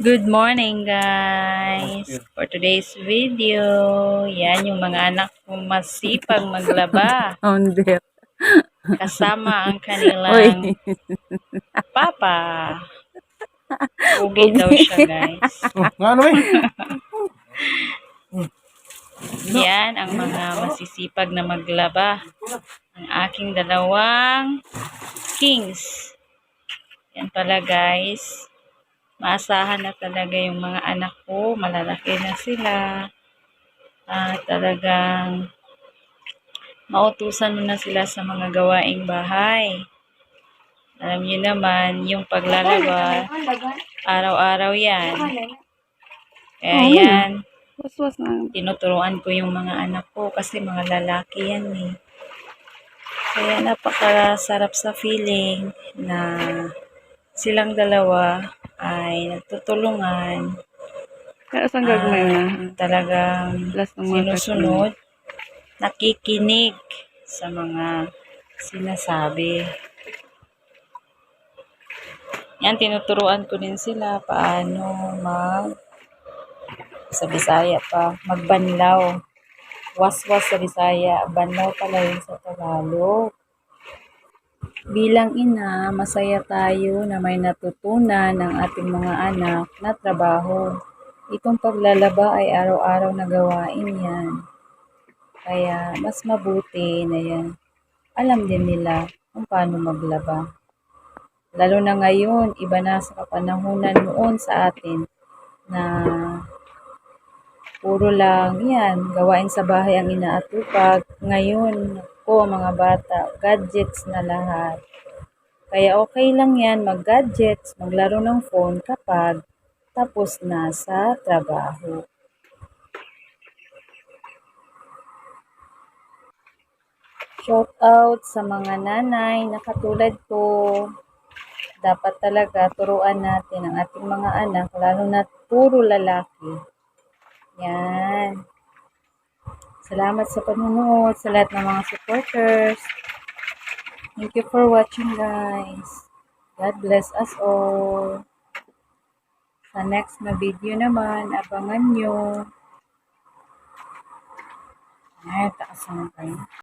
Good morning guys! For today's video, yan yung mga anak kong masipag maglaba. Hindi. Kasama ang Uy. kanilang papa. Ugi daw siya guys. Yan ang mga masisipag na maglaba. Ang aking dalawang kings. Yan pala guys. Maasahan na talaga yung mga anak ko. Malalaki na sila. Talagang mautusan mo na sila sa mga gawaing bahay. Alam niyo naman, yung paglalaba, araw-araw yan. Kaya yan, tinuturuan ko yung mga anak ko kasi mga lalaki yan eh. Kaya napakasarap sa feeling na silang dalawa ay nagtutulungan. Talagang sinusunod, nakikinig sa mga sinasabi. Yan, tinuturuan ko din sila paano sa Bisaya pa, magbanlaw. Waswas sa Bisaya, banlaw pala yun sa Tagalog. Bilang ina, masaya tayo na may natutunan ng ating mga anak na trabaho. Itong paglalaba ay araw-araw na gawain yan. Kaya mas mabuti na yan. Alam din nila kung paano maglaba. Lalo na ngayon, iba na sa kapanahunan noon sa atin na puro lang yan, gawain sa bahay ang inaatupag. Ngayon, mga bata, gadgets na lahat. Kaya okay lang yan mag-gadgets, maglaro ng phone kapag tapos na sa trabaho. Shout out sa mga nanay na katulad ko. Dapat talaga turuan natin ang ating mga anak, lalo na puro lalaki. Yan. Salamat sa panunood, sa lahat ng mga supporters. Thank you for watching guys. God bless us all. Sa next na video naman, abangan nyo. Ay, taas naman kayo.